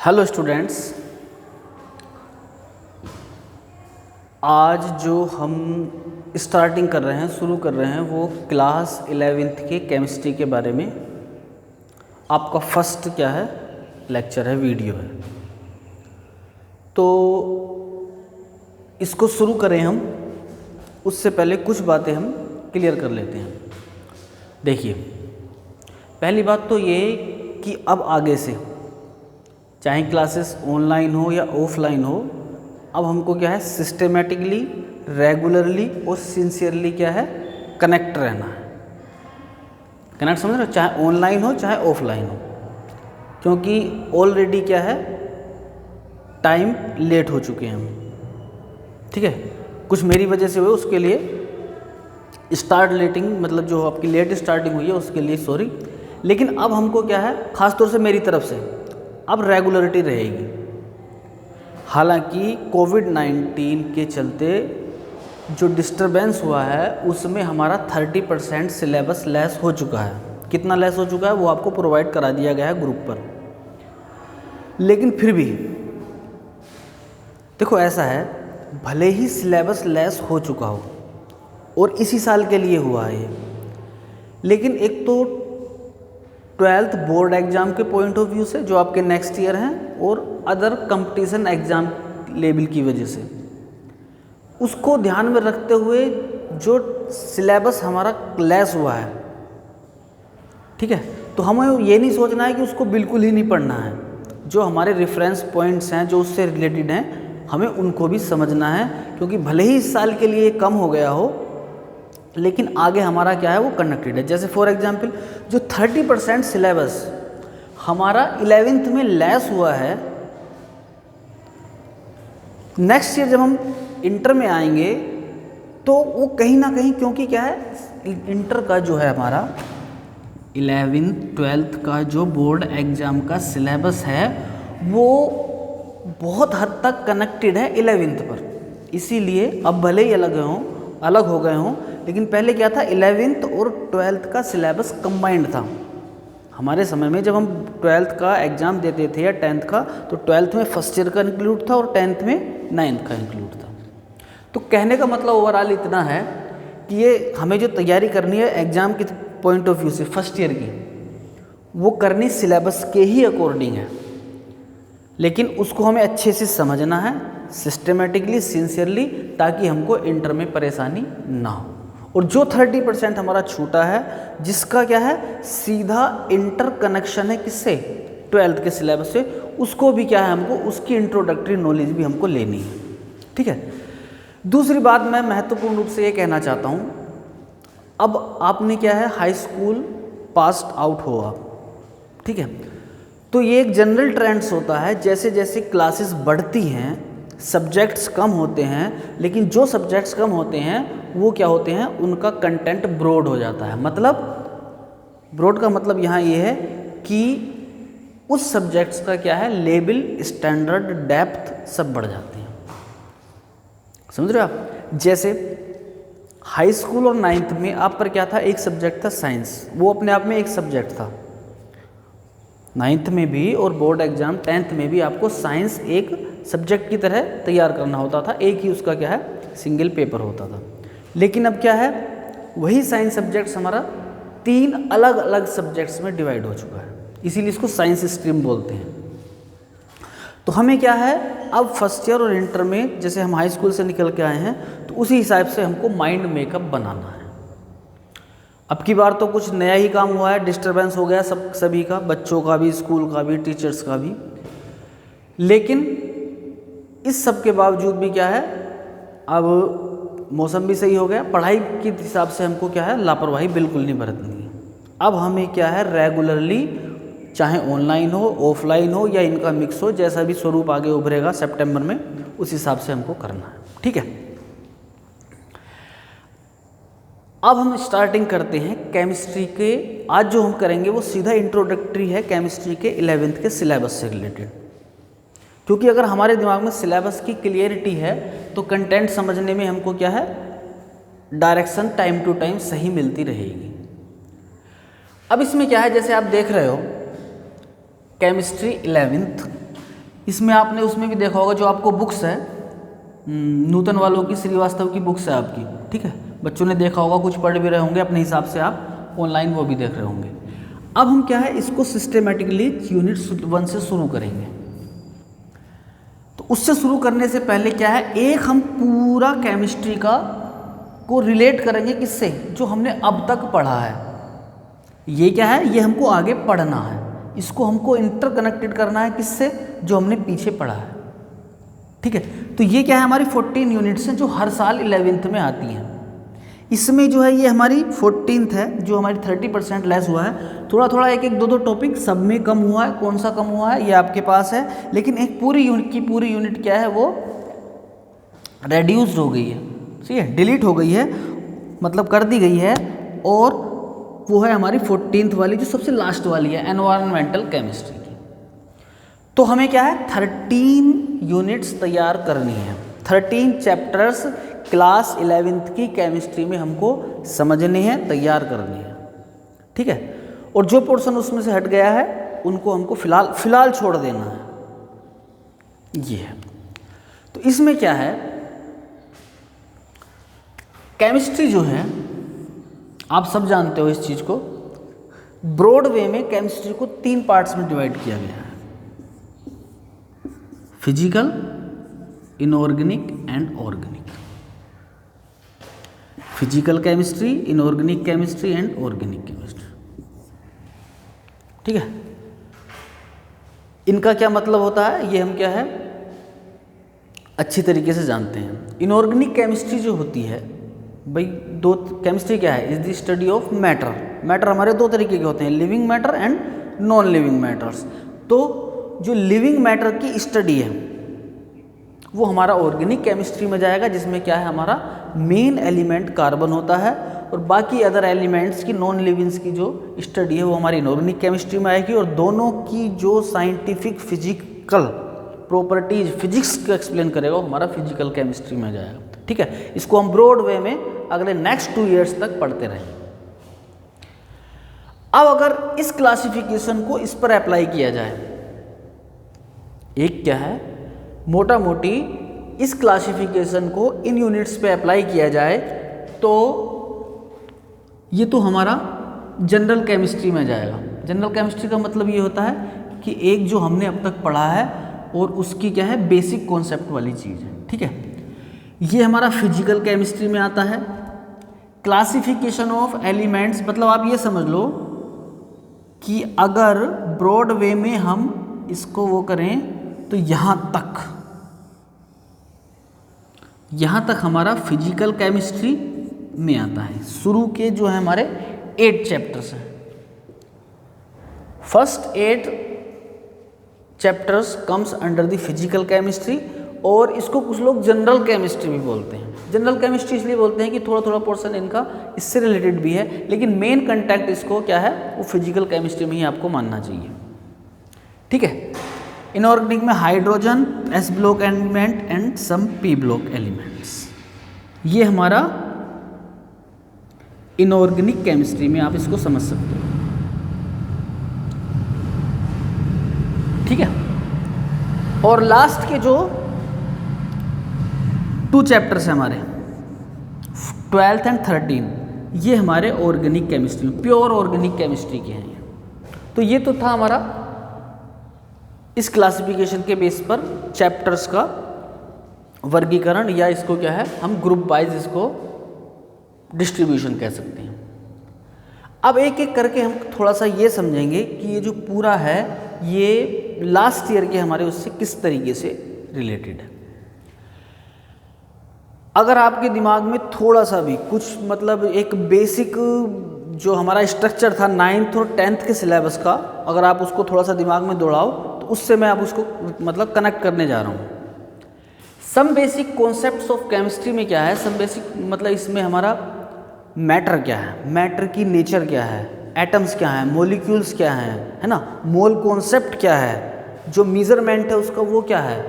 Hello students, आज जो हम स्टार्टिंग कर रहे हैं, शुरू कर रहे हैं, वो क्लास 11th के केमिस्ट्री के बारे में आपका फर्स्ट क्या है लेक्चर है, वीडियो है। तो इसको शुरू करें हम, उससे पहले कुछ बातें हम क्लियर कर लेते हैं। देखिए, पहली बात तो ये कि अब आगे से चाहे क्लासेस ऑनलाइन हो या ऑफलाइन हो, अब हमको क्या है सिस्टेमेटिकली, रेगुलरली और सिंसियरली क्या है कनेक्ट रहना है। कनेक्ट समझ रहे हो, चाहे ऑनलाइन हो चाहे ऑफलाइन हो, क्योंकि ऑलरेडी क्या है टाइम लेट हो चुके हैं हम। ठीक है, कुछ मेरी वजह से हुए, उसके लिए स्टार्ट लेटिंग मतलब जो आपकी लेट स्टार्टिंग हुई है उसके लिए सॉरी। लेकिन अब हमको क्या है, ख़ास तौर से मेरी तरफ से अब रेगुलरिटी रहेगी। हालांकि कोविड-19 के चलते जो डिस्टरबेंस हुआ है उसमें हमारा 30% सिलेबस लेस हो चुका है। कितना लेस हो चुका है वो आपको प्रोवाइड करा दिया गया है ग्रुप पर। लेकिन फिर भी देखो, ऐसा है, भले ही सिलेबस लेस हो चुका हो और इसी साल के लिए हुआ है ये, लेकिन एक तो 12th बोर्ड एग्ज़ाम के पॉइंट ऑफ व्यू से जो आपके नेक्स्ट ईयर हैं, और अदर कंपटीशन एग्ज़ाम लेवल की वजह से, उसको ध्यान में रखते हुए जो सिलेबस हमारा लेस हुआ है, ठीक है, तो हमें ये नहीं सोचना है कि उसको बिल्कुल ही नहीं पढ़ना है। जो हमारे रेफरेंस पॉइंट्स हैं जो उससे रिलेटेड हैं, हमें उनको भी समझना है, क्योंकि भले ही इस साल के लिए कम हो गया हो लेकिन आगे हमारा क्या है वो कनेक्टेड है। जैसे फॉर एग्जांपल जो 30% सिलेबस हमारा 11th में लेस हुआ है, नेक्स्ट ईयर जब हम इंटर में आएंगे तो वो कहीं ना कहीं, क्योंकि क्या है इंटर का जो है हमारा 11th 12th का जो बोर्ड एग्ज़ाम का सिलेबस है वो बहुत हद तक कनेक्टेड है 11th पर। इसीलिए अब भले ही अलग हो गए हों, लेकिन पहले क्या था 11th और 12th का सिलेबस कंबाइंड था। हमारे समय में जब हम 12th का एग्ज़ाम देते थे या 10th का, तो 12th में फर्स्ट ईयर का इंक्लूड था और 10th में 9th का इंक्लूड था। तो कहने का मतलब ओवरऑल इतना है कि ये हमें जो तैयारी करनी है एग्ज़ाम के पॉइंट ऑफ व्यू से फर्स्ट ईयर की, वो करनी सिलेबस के ही अकॉर्डिंग है, लेकिन उसको हमें अच्छे से समझना है सिस्टमेटिकली, सिंसियरली, ताकि हमको इंटर में परेशानी ना हो। और जो 30% हमारा छूटा है, जिसका क्या है सीधा इंटर कनेक्शन है किससे, 12th के सिलेबस से, उसको भी क्या है हमको उसकी इंट्रोडक्टरी नॉलेज भी हमको लेनी है। ठीक है, दूसरी बात मैं महत्वपूर्ण रूप से ये कहना चाहता हूँ, अब आपने क्या है हाई स्कूल पास आउट हो आप, ठीक है, तो ये एक जनरल ट्रेंड्स होता है, जैसे जैसे क्लासेस बढ़ती हैं सब्जेक्ट्स कम होते हैं, लेकिन जो सब्जेक्ट्स कम होते हैं वो क्या होते हैं, उनका कंटेंट ब्रॉड हो जाता है। मतलब ब्रॉड का मतलब यहाँ ये है कि उस सब्जेक्ट्स का क्या है लेवल, स्टैंडर्ड, डेप्थ सब बढ़ जाते हैं। समझ रहे हो आप? जैसे हाई स्कूल और 9th में आप पर क्या था, एक सब्जेक्ट था साइंस, वो अपने आप में एक सब्जेक्ट था। 9th में भी और बोर्ड एग्जाम 10th में भी आपको साइंस एक सब्जेक्ट की तरह तैयार करना होता था, एक ही उसका क्या है सिंगल पेपर होता था। लेकिन अब क्या है, वही साइंस सब्जेक्ट्स हमारा 3 अलग अलग सब्जेक्ट्स में डिवाइड हो चुका है, इसीलिए इसको साइंस स्ट्रीम बोलते हैं। तो हमें क्या है, अब फर्स्ट ईयर और इंटर में जैसे हम हाई स्कूल से निकल के आए हैं, तो उसी हिसाब से हमको माइंड मेकअप बनाना है। अब की बार तो कुछ नया ही काम हुआ है, डिस्टरबेंस हो गया सभी का, बच्चों का भी, स्कूल का भी, टीचर्स का भी। लेकिन इस सब के बावजूद भी क्या है, अब मौसम भी सही हो गया, पढ़ाई के हिसाब से हमको क्या है लापरवाही बिल्कुल नहीं बरतनी है। अब हमें क्या है रेगुलरली, चाहे ऑनलाइन हो ऑफलाइन हो या इनका मिक्स हो, जैसा भी स्वरूप आगे उभरेगा सितंबर में, उस हिसाब से हमको करना है। ठीक है, अब हम स्टार्टिंग करते हैं केमिस्ट्री के। आज जो हम करेंगे वो सीधा इंट्रोडक्टरी है केमिस्ट्री के 11th के सिलेबस से रिलेटेड, क्योंकि अगर हमारे दिमाग में सिलेबस की क्लियरिटी है तो कंटेंट समझने में हमको क्या है डायरेक्शन टाइम टू टाइम सही मिलती रहेगी। अब इसमें क्या है, जैसे आप देख रहे हो केमिस्ट्री 11th, इसमें आपने उसमें भी देखा होगा जो आपको बुक्स है नूतन वालों की, श्रीवास्तव की बुक्स है आपकी, ठीक है, बच्चों ने देखा होगा, कुछ पढ़ भी रहे होंगे अपने हिसाब से, आप ऑनलाइन वो भी देख रहे होंगे। अब हम क्या है इसको सिस्टेमेटिकली यूनिट 1 से शुरू करेंगे। तो उससे शुरू करने से पहले क्या है, एक हम पूरा केमिस्ट्री का को रिलेट करेंगे किससे, जो हमने अब तक पढ़ा है। ये क्या है, ये हमको आगे पढ़ना है, इसको हमको इंटरकनेक्टेड करना है किससे, जो हमने पीछे पढ़ा है, ठीक है। तो ये क्या है, हमारी 14 यूनिट्स हैं जो हर साल 11th में आती हैं। इसमें जो है ये हमारी 14th है, जो हमारी 30% लेस हुआ है। थोड़ा थोड़ा एक एक दो दो टॉपिक सब में कम हुआ है, कौन सा कम हुआ है ये आपके पास है, लेकिन एक पूरी यूनिट की पूरी यूनिट क्या है वो रेड्यूस्ड हो गई है, ठीक है, डिलीट हो गई है, मतलब कर दी गई है, और वो है हमारी 14th वाली जो सबसे लास्ट वाली है, एनवायरनमेंटल केमिस्ट्री की। तो हमें क्या है 13 यूनिट्स तैयार करनी है, 13 चैप्टर्स क्लास 11th की केमिस्ट्री में हमको समझने हैं, तैयार करने हैं, ठीक है। और जो पोर्शन उसमें से हट गया है उनको हमको फिलहाल छोड़ देना है, ये है। तो इसमें क्या है, केमिस्ट्री जो है आप सब जानते हो इस चीज़ को, ब्रॉड वे में केमिस्ट्री को 3 पार्ट्स में डिवाइड किया गया है, physical, inorganic and organic. Physical chemistry, inorganic chemistry and organic chemistry, ठीक है। इनका क्या मतलब होता है ये हम क्या है अच्छी तरीके से जानते हैं। इनऑर्गेनिक केमिस्ट्री जो होती है भाई, दो केमिस्ट्री क्या है, is the study of matter. Matter हमारे 2 तरीके के होते हैं, living matter and non living matters. तो जो लिविंग मैटर की स्टडी है वो हमारा ऑर्गेनिक केमिस्ट्री में जाएगा, जिसमें क्या है हमारा मेन एलिमेंट कार्बन होता है, और बाकी अदर एलिमेंट्स की नॉन लिविंग्स की जो स्टडी है वो हमारी इनऑर्गेनिक केमिस्ट्री में आएगी। और दोनों की जो साइंटिफिक फिजिकल प्रॉपर्टीज फिजिक्स को एक्सप्लेन करेगा वो हमारा फिजिकल केमिस्ट्री में जाएगा, ठीक है। इसको हम ब्रॉड वे में अगले नेक्स्ट 2 ईयर्स तक पढ़ते रहेंगे। अब अगर इस क्लासिफिकेशन को इस पर अप्लाई किया जाए, एक क्या है मोटा मोटी इस क्लासिफिकेशन को इन यूनिट्स पे अप्लाई किया जाए तो ये तो हमारा जनरल केमिस्ट्री में जाएगा। जनरल केमिस्ट्री का मतलब ये होता है कि एक जो हमने अब तक पढ़ा है और उसकी क्या है बेसिक कॉन्सेप्ट वाली चीज़ है, ठीक है। ये हमारा फिजिकल केमिस्ट्री में आता है। क्लासिफिकेशन ऑफ एलिमेंट्स, मतलब आप ये समझ लो कि अगर ब्रॉड वे में हम इसको वो करें तो यहाँ तक हमारा फिजिकल केमिस्ट्री में आता है। शुरू के जो है हमारे 8 चैप्टर्स हैं, first 8 chapters comes under the physical chemistry, और इसको कुछ लोग जनरल केमिस्ट्री भी बोलते हैं। जनरल केमिस्ट्री इसलिए बोलते हैं कि थोड़ा थोड़ा पोर्शन इनका इससे रिलेटेड भी है, लेकिन मेन कंटेक्ट इसको क्या है वो फिजिकल केमिस्ट्री में ही आपको मानना चाहिए, ठीक है। इनऑर्गेनिक में hydrogen, s block element and some p block elements, ये हमारा इनऑर्गेनिक केमिस्ट्री में आप इसको समझ सकते हो, ठीक है। और लास्ट के जो 2 चैप्टर्स हैं हमारे 12th एंड 13, ये हमारे organic chemistry, pure organic chemistry के हैं। तो ये तो था हमारा इस क्लासिफिकेशन के बेस पर चैप्टर्स का वर्गीकरण, या इसको क्या है हम ग्रुप वाइज इसको डिस्ट्रीब्यूशन कह सकते हैं। अब एक एक करके हम थोड़ा सा ये समझेंगे कि ये जो पूरा है ये लास्ट ईयर के हमारे उससे किस तरीके से रिलेटेड है। अगर आपके दिमाग में थोड़ा सा भी कुछ मतलब एक बेसिक जो हमारा स्ट्रक्चर था 9th और 10th के सिलेबस का, अगर आप उसको थोड़ा सा दिमाग में दौड़ाओ तो उससे मैं अब उसको मतलब कनेक्ट करने जा रहा हूँ। Some basic concepts of chemistry में क्या है, सम बेसिक मतलब इसमें हमारा मैटर क्या है, मैटर की नेचर क्या है, एटम्स क्या हैं, मॉलिक्यूल्स क्या हैं, है ना, मोल कॉन्सेप्ट क्या है, जो मेजरमेंट है उसका वो क्या है,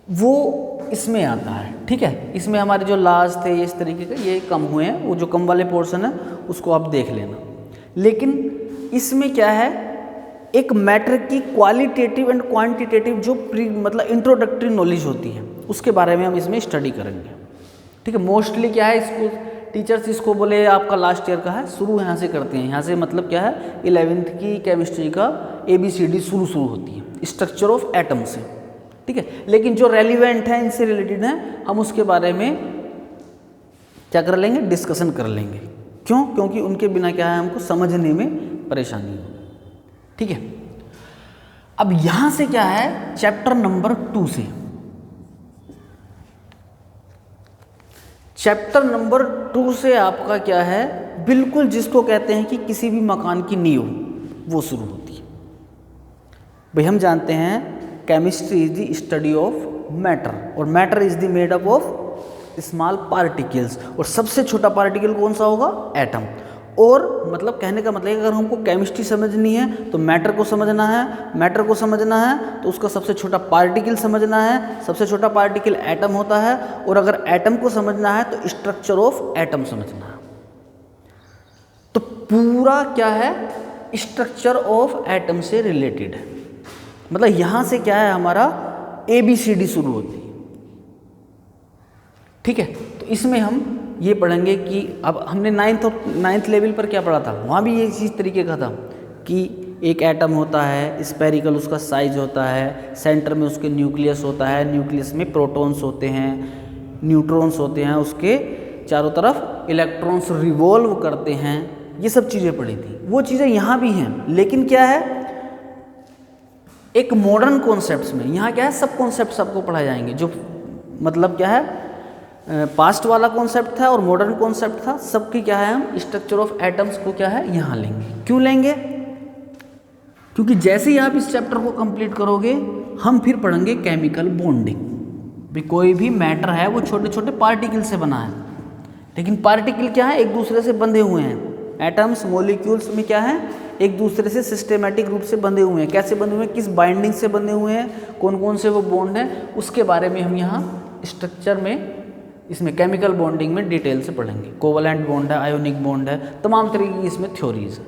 वो इसमें आता है, ठीक है। इसमें हमारे जो लाज थे इस तरीके के ये कम हुए हैं, वो जो कम वाले पोर्शन है उसको आप देख लेना। लेकिन इसमें क्या है एक मैटर की क्वालिटेटिव एंड क्वांटिटेटिव जो मतलब इंट्रोडक्टरी नॉलेज होती है उसके बारे में हम इसमें स्टडी करेंगे। ठीक है, मोस्टली क्या है, इसको टीचर्स इसको बोले आपका लास्ट ईयर का है, शुरू यहाँ से करते हैं। यहाँ से मतलब क्या है, 11th की केमिस्ट्री का ABCD शुरू होती है स्ट्रक्चर ऑफ एटम से। ठीक है, लेकिन जो रेलिवेंट है, इनसे रिलेटेड है, हम उसके बारे में क्या कर लेंगे, डिस्कशन कर लेंगे। क्यों? क्योंकि उनके बिना क्या है, हमको समझने में परेशानी होगी। ठीक है, अब यहां से क्या है, चैप्टर नंबर 2 से, चैप्टर नंबर 2 से आपका क्या है, बिल्कुल जिसको कहते हैं कि किसी भी मकान की नींव, वो शुरू होती है। भाई हम जानते हैं chemistry is the study of matter, और matter is the made up of small particles, और सबसे छोटा पार्टिकल कौन सा होगा, एटम। और मतलब कहने का मतलब अगर हमको केमिस्ट्री समझनी है तो मैटर को समझना है, मैटर को समझना है तो उसका सबसे छोटा पार्टिकल समझना है, सबसे छोटा पार्टिकल एटम होता है, और अगर एटम को समझना है तो स्ट्रक्चर ऑफ एटम समझना है। तो पूरा क्या है, स्ट्रक्चर ऑफ एटम से रिलेटेड है। मतलब यहां से क्या है, हमारा ABCD शुरू होती है। ठीक है, तो इसमें हम ये पढ़ेंगे कि अब हमने 9th लेवल पर क्या पढ़ा था, वहाँ भी ये इस तरीके का था कि एक एटम होता है, स्पेरिकल उसका साइज होता है, सेंटर में उसके न्यूक्लियस होता है, न्यूक्लियस में प्रोटॉन्स होते हैं, न्यूट्रॉन्स होते हैं, उसके चारों तरफ इलेक्ट्रॉन्स रिवॉल्व करते हैं। ये सब चीज़ें पढ़ी थी, वो चीज़ें यहाँ भी हैं, लेकिन क्या है, एक मॉडर्न कॉन्सेप्ट्स में यहाँ क्या है, सब कॉन्सेप्ट्स आपको पढ़ाए जाएंगे। जो मतलब क्या है, पास्ट वाला कॉन्सेप्ट था और मॉडर्न कॉन्सेप्ट था, सबकी क्या है, हम स्ट्रक्चर ऑफ एटम्स को क्या है यहाँ लेंगे। क्यों लेंगे? क्योंकि जैसे ही आप इस चैप्टर को कंप्लीट करोगे, हम फिर पढ़ेंगे केमिकल बॉन्डिंग। भी कोई भी मैटर है वो छोटे छोटे पार्टिकल से बना है, लेकिन पार्टिकल क्या है, एक दूसरे से बंधे हुए हैं। एटम्स मॉलिक्यूल्स में क्या है, एक दूसरे से सिस्टेमेटिक रूप से बंधे हुए हैं। कैसे बंधे हुए हैं, किस बाइंडिंग से बंधे हुए हैं, कौन कौन से वो बॉन्ड हैं, उसके बारे में हम यहाँ स्ट्रक्चर में, इसमें केमिकल बॉन्डिंग में डिटेल से पढ़ेंगे। कोवलेंट बॉन्ड है, आयोनिक बॉन्ड है, तमाम तरीके की इसमें थ्योरीज है।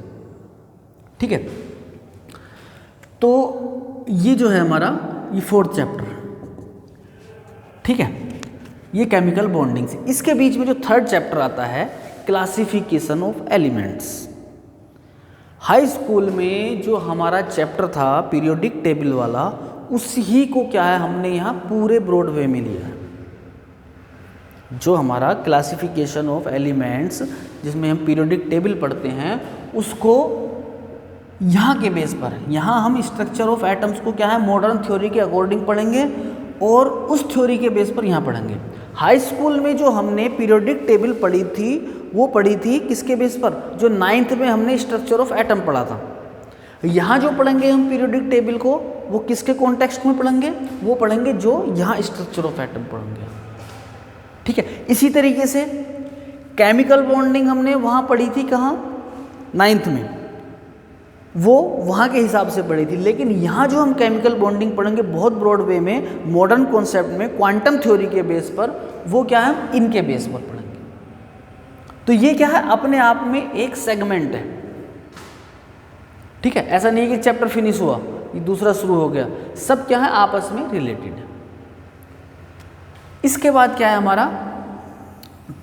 ठीक है, तो ये जो है हमारा ये 4th चैप्टर। ठीक है, ये केमिकल बॉन्डिंग से। इसके बीच में जो 3rd चैप्टर आता है, classification of elements. High school में जो हमारा चैप्टर था पीरियोडिक टेबल वाला, उसी को क्या है, हमने यहाँ पूरे ब्रॉड वे में लिया है। जो हमारा क्लासिफिकेशन ऑफ एलिमेंट्स, जिसमें हम पीरियोडिक टेबल पढ़ते हैं, उसको यहाँ के बेस पर, यहाँ हम स्ट्रक्चर ऑफ एटम्स को क्या है, मॉडर्न थ्योरी के अकॉर्डिंग पढ़ेंगे, और उस थ्योरी के बेस पर यहाँ पढ़ेंगे। हाई स्कूल में जो हमने पीरियोडिक टेबल पढ़ी थी, वो पढ़ी थी किसके बेस पर, जो 9th में हमने स्ट्रक्चर ऑफ एटम पढ़ा था। यहाँ जो पढ़ेंगे हम पीरियोडिक टेबल को, वो किसके कॉन्टेक्स्ट में पढ़ेंगे, वो पढ़ेंगे जो यहाँ स्ट्रक्चर ऑफ एटम पढ़ेंगे। ठीक है, इसी तरीके से केमिकल बॉन्डिंग हमने वहाँ पढ़ी थी, कहाँ, 9th में, वो वहाँ के हिसाब से पढ़ी थी। लेकिन यहाँ जो हम केमिकल बॉन्डिंग पढ़ेंगे बहुत ब्रॉड वे में, मॉडर्न कॉन्सेप्ट में, क्वांटम थ्योरी के बेस पर, वो क्या है, इनके बेस पर पढ़ेंगे। तो ये क्या है, अपने आप में एक सेगमेंट है। ठीक है, ऐसा नहीं कि चैप्टर फिनिश हुआ, ये दूसरा शुरू हो गया, सब क्या है, आपस में रिलेटेड है। इसके बाद क्या है, हमारा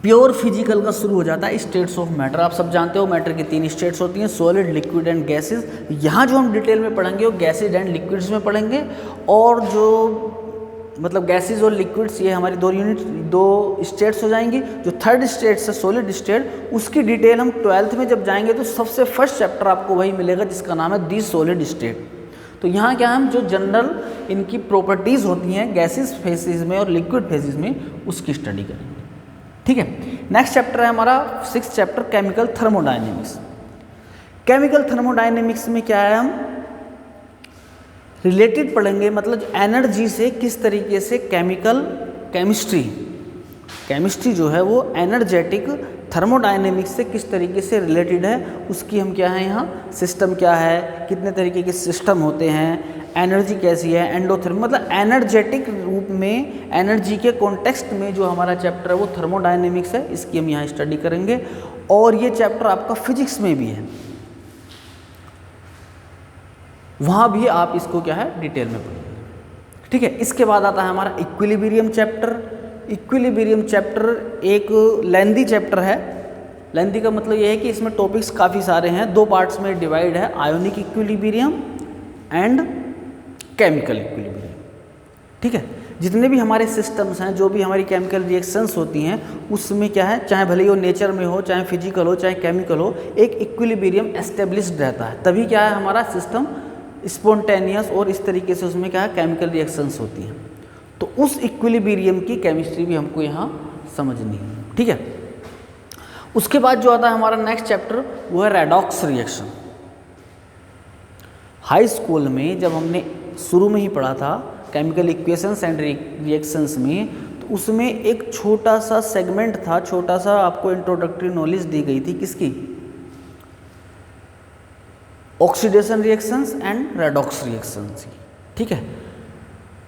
प्योर फिजिकल का शुरू हो जाता है, स्टेट्स ऑफ मैटर। आप सब जानते हो मैटर की 3 स्टेट्स होती हैं, सॉलिड, लिक्विड एंड गैसेस। यहाँ जो हम डिटेल में पढ़ेंगे वो गैसेज एंड लिक्विड्स में पढ़ेंगे, और जो मतलब गैसेज और लिक्विड्स, ये हमारी 2 स्टेट्स हो जाएंगी। जो 3rd स्टेट्स है सॉलिड स्टेट, उसकी डिटेल हम 12th में जब जाएंगे तो सबसे फर्स्ट चैप्टर आपको वही मिलेगा, जिसका नाम है दी सॉलिड स्टेट। तो यहाँ क्या हम जो जनरल इनकी प्रॉपर्टीज़ होती हैं गैसेस फेजेस में और लिक्विड फेजेस में, उसकी स्टडी करेंगे। ठीक है, नेक्स्ट चैप्टर है हमारा 6th chapter, chemical thermodynamics. Chemical thermodynamics में क्या है, हम रिलेटेड पढ़ेंगे, मतलब एनर्जी से किस तरीके से केमिस्ट्री जो है वो एनर्जेटिक थर्मोडायनेमिक्स से किस तरीके से रिलेटेड है, उसकी हम क्या है, यहाँ सिस्टम क्या है, कितने तरीके के सिस्टम होते हैं, एनर्जी कैसी है, एंडोथर्म, मतलब एनर्जेटिक रूप में, एनर्जी के कॉन्टेक्स्ट में जो हमारा चैप्टर है वो थर्मोडायनेमिक्स है, इसकी हम यहाँ स्टडी करेंगे। और ये चैप्टर आपका फिजिक्स में भी है। वहाँ भी आप इसको क्या है डिटेल में पढ़ेंगे। ठीक है, इसके बाद आता है हमारा इक्विलिब्रियम चैप्टर। इक्विलिब्रियम चैप्टर एक लेंदी चैप्टर है। लेंदी का मतलब ये है कि इसमें टॉपिक्स काफ़ी सारे हैं, 2 पार्ट्स में डिवाइड है, ionic equilibrium and chemical equilibrium. ठीक है, जितने भी हमारे सिस्टम्स हैं, जो भी हमारी केमिकल रिएक्शंस होती हैं, उसमें क्या है, चाहे भले ही वो नेचर में हो, चाहे फिजिकल हो, चाहे केमिकल हो, एक इक्विलिब्रियम एस्टेब्लिश्ड रहता है, तभी क्या है हमारा सिस्टम स्पॉन्टेनियस और इस तरीके से उसमें क्या है केमिकल रिएक्शंस होती हैं। तो उस इक्विलिब्रियम की केमिस्ट्री भी हमको यहाँ समझनी है। ठीक है, उसके बाद जो आता है हमारा नेक्स्ट चैप्टर वो है रेडॉक्स रिएक्शन। हाई स्कूल में जब हमने शुरू में ही पढ़ा था केमिकल इक्वेशंस एंड रिएक्शंस में, तो उसमें एक छोटा सा सेगमेंट था, छोटा सा आपको इंट्रोडक्टरी नॉलेज दी गई थी, किसकी, oxidation reactions and redox reactions की। ठीक है,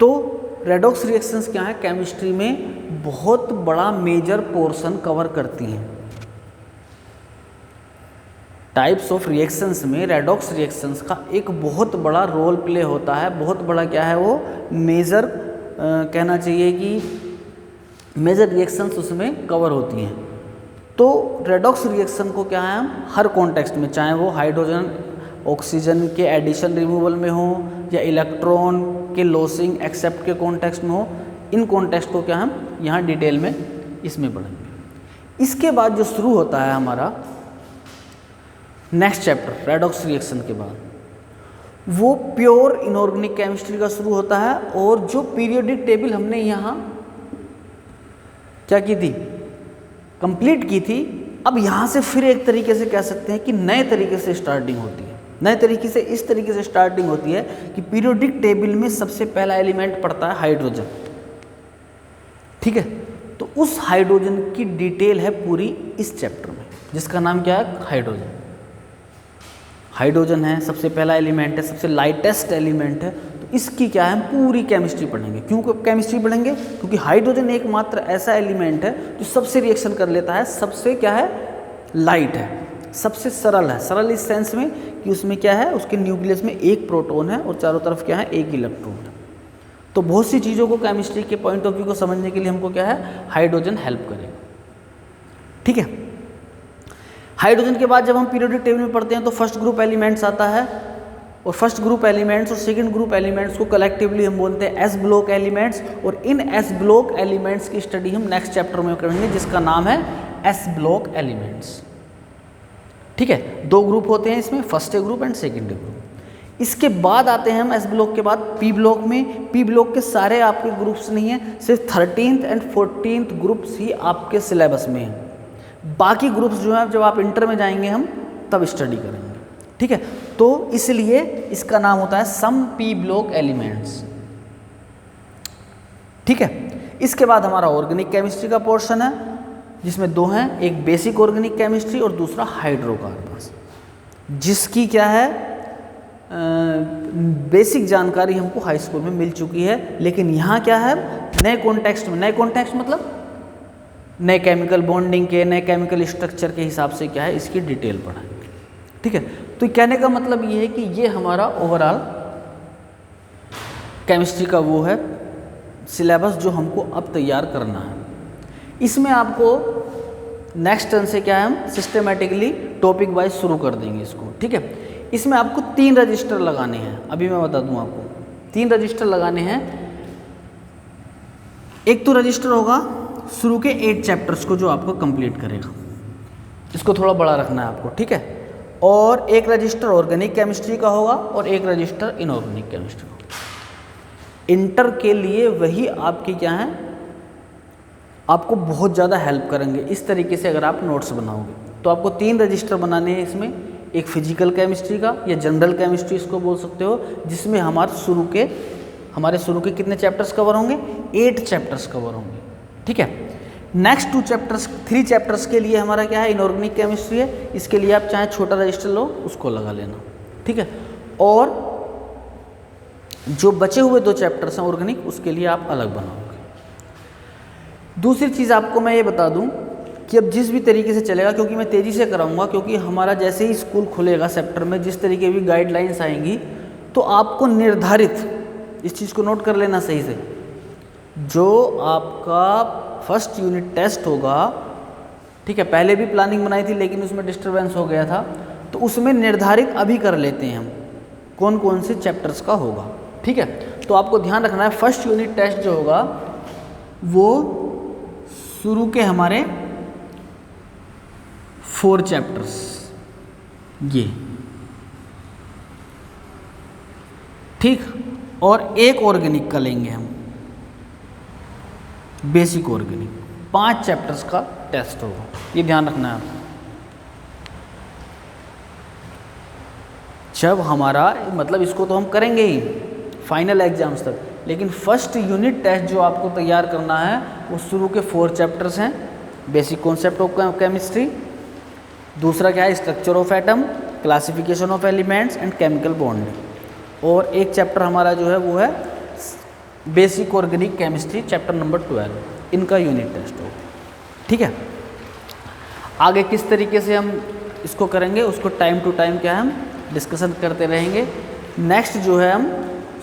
तो रेडॉक्स रिएक्शंस क्या है, केमिस्ट्री में बहुत बड़ा मेजर पोर्शन कवर करती हैं। टाइप्स ऑफ रिएक्शंस में रेडॉक्स रिएक्शंस का एक बहुत बड़ा रोल प्ले होता है, बहुत बड़ा क्या है वो मेजर कहना चाहिए कि मेजर रिएक्शंस उसमें कवर होती हैं। तो रेडॉक्स रिएक्शन को क्या है हम हर कॉन्टेक्स्ट में, चाहे वो हाइड्रोजन ऑक्सीजन के एडिशन रिमूवल में हो या इलेक्ट्रॉन के लॉसिंग एक्सेप्ट के कॉन्टेक्स्ट में हो, इन कॉन्टेक्स्ट को क्या हम यहाँ डिटेल में इसमें पढ़ेंगे। इसके बाद जो शुरू होता है हमारा नेक्स्ट चैप्टर रेडॉक्स रिएक्शन के बाद, वो प्योर इनऑर्गेनिक केमिस्ट्री का शुरू होता है। और जो पीरियोडिक टेबल हमने यहाँ क्या की थी, कंप्लीट की थी, अब यहाँ से फिर एक तरीके से कह सकते हैं कि नए तरीके से स्टार्टिंग होती है। नए तरीके से इस तरीके से स्टार्टिंग होती है कि पीरियोडिक टेबल में सबसे पहला एलिमेंट पड़ता है हाइड्रोजन। ठीक है, तो उस हाइड्रोजन की डिटेल है पूरी इस चैप्टर में, जिसका नाम क्या है, हाइड्रोजन। हाइड्रोजन है, सबसे पहला एलिमेंट है, सबसे लाइटेस्ट एलिमेंट है, तो इसकी क्या है हम पूरी केमिस्ट्री पढ़ेंगे। क्यों केमिस्ट्री पढ़ेंगे, क्योंकि हाइड्रोजन एकमात्र ऐसा एलिमेंट है जो सबसे रिएक्शन कर लेता है, सबसे क्या है लाइट है, सबसे सरल है। सरल इस सेंस में कि उसमें क्या है, उसके न्यूक्लियस में एक प्रोटॉन है और चारों तरफ क्या है, एक इलेक्ट्रॉन है। तो बहुत सी चीज़ों को केमिस्ट्री के पॉइंट ऑफ व्यू को समझने के लिए हमको क्या है, हाइड्रोजन हेल्प करेगा। ठीक है, हाइड्रोजन के बाद जब हम पीरियोडिक टेबल में पढ़ते हैं तो फर्स्ट ग्रुप एलिमेंट्स आता है, और फर्स्ट ग्रुप एलिमेंट्स और सेकंड ग्रुप एलिमेंट्स को कलेक्टिवली हम बोलते हैं एस ब्लॉक एलिमेंट्स। और इन एस ब्लॉक एलिमेंट्स की स्टडी हम नेक्स्ट चैप्टर में करेंगे, जिसका नाम है एस ब्लॉक एलिमेंट्स। ठीक है, 2 ग्रुप होते हैं इसमें, first group and second group. इसके बाद आते हैं हम एस ब्लॉक के बाद पी ब्लॉक में। पी ब्लॉक के सारे आपके ग्रुप्स नहीं हैं, सिर्फ 13th एंड 14th ग्रुप्स ही आपके सिलेबस में हैं। बाकी ग्रुप्स जो हैं जब आप इंटर में जाएंगे हम तब स्टडी करेंगे। ठीक है, तो इसलिए इसका नाम होता है सम पी ब्लॉक एलिमेंट्स। ठीक है, इसके बाद हमारा ऑर्गेनिक केमिस्ट्री का पोर्शन है, जिसमें 2 हैं, एक बेसिक ऑर्गेनिक केमिस्ट्री और दूसरा हाइड्रोकार्बन्स, जिसकी क्या है बेसिक जानकारी हमको हाई स्कूल में मिल चुकी है। लेकिन यहाँ क्या है, नए कॉन्टेक्स्ट में, नए कॉन्टेक्स्ट मतलब नए केमिकल बॉन्डिंग के, नए केमिकल स्ट्रक्चर के हिसाब से क्या है इसकी डिटेल पढ़ाएंगे। ठीक है, तो कहने का मतलब ये है कि ये हमारा ओवरऑल केमिस्ट्री का वो है सिलेबस जो हमको अब तैयार करना है। इसमें आपको नेक्स्ट टर्न से क्या है, हम सिस्टमेटिकली टॉपिक वाइज शुरू कर देंगे इसको। ठीक है, इसमें आपको 3 रजिस्टर लगाने हैं, अभी मैं बता दूं आपको 3 रजिस्टर लगाने हैं। एक तो रजिस्टर होगा शुरू के 8 चैप्टर्स को जो आपको कंप्लीट करेगा, इसको थोड़ा बड़ा रखना है आपको। ठीक है, और एक रजिस्टर ऑर्गेनिक केमिस्ट्री का होगा और एक रजिस्टर इनऑर्गेनिक केमिस्ट्री का। इंटर के लिए वही आपकी क्या है, आपको बहुत ज़्यादा हेल्प करेंगे। इस तरीके से अगर आप नोट्स बनाओगे तो आपको 3 रजिस्टर बनाने हैं इसमें, एक फिजिकल केमिस्ट्री का या जनरल केमिस्ट्री इसको बोल सकते हो, जिसमें हमारे शुरू के कितने चैप्टर्स कवर होंगे, 8 चैप्टर्स कवर होंगे। ठीक है, नेक्स्ट 3 चैप्टर्स के लिए हमारा क्या है, इनऑर्गेनिक केमिस्ट्री है, इसके लिए आप चाहे छोटा रजिस्टर लो उसको लगा लेना। ठीक है, और जो बचे हुए 2 चैप्टर्स हैं ऑर्गेनिक, उसके लिए आप अलग बनाओगे। दूसरी चीज़ आपको मैं ये बता दूं कि अब जिस भी तरीके से चलेगा, क्योंकि मैं तेज़ी से कराऊंगा, क्योंकि हमारा जैसे ही स्कूल खुलेगा सेप्टेम्बर में, जिस तरीके भी गाइडलाइंस आएंगी तो आपको निर्धारित, इस चीज़ को नोट कर लेना सही से, जो आपका फर्स्ट यूनिट टेस्ट होगा, ठीक है, पहले भी प्लानिंग बनाई थी लेकिन उसमें डिस्टरबेंस हो गया था, तो उसमें निर्धारित अभी कर लेते हैं हम कौन कौन से चैप्टर्स का होगा, ठीक है। तो आपको ध्यान रखना है फर्स्ट यूनिट टेस्ट जो होगा वो शुरू के हमारे 4 चैप्टर्स, ये ठीक, और एक ऑर्गेनिक का लेंगे हम, बेसिक ऑर्गेनिक, 5 चैप्टर्स का टेस्ट होगा, ये ध्यान रखना है। जब हमारा मतलब इसको तो हम करेंगे ही फाइनल एग्जाम्स तक, लेकिन फर्स्ट यूनिट टेस्ट जो आपको तैयार करना है वो शुरू के 4 चैप्टर्स हैं, बेसिक कॉन्सेप्ट ऑफ केमिस्ट्री, दूसरा क्या है structure of atom, classification of elements and chemical bond, और एक चैप्टर हमारा जो है वो है basic organic chemistry chapter number 12, इनका यूनिट टेस्ट होगा, ठीक है। आगे किस तरीके से हम इसको करेंगे उसको टाइम टू टाइम क्या है हम डिस्कशन करते रहेंगे। नेक्स्ट जो है हम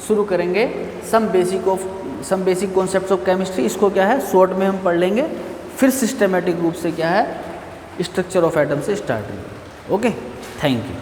शुरू करेंगे some basic concepts of chemistry, इसको क्या है शॉर्ट में हम पढ़ लेंगे, फिर सिस्टमेटिक रूप से क्या है स्ट्रक्चर ऑफ एटम से स्टार्ट करेंगे। Okay, thank you.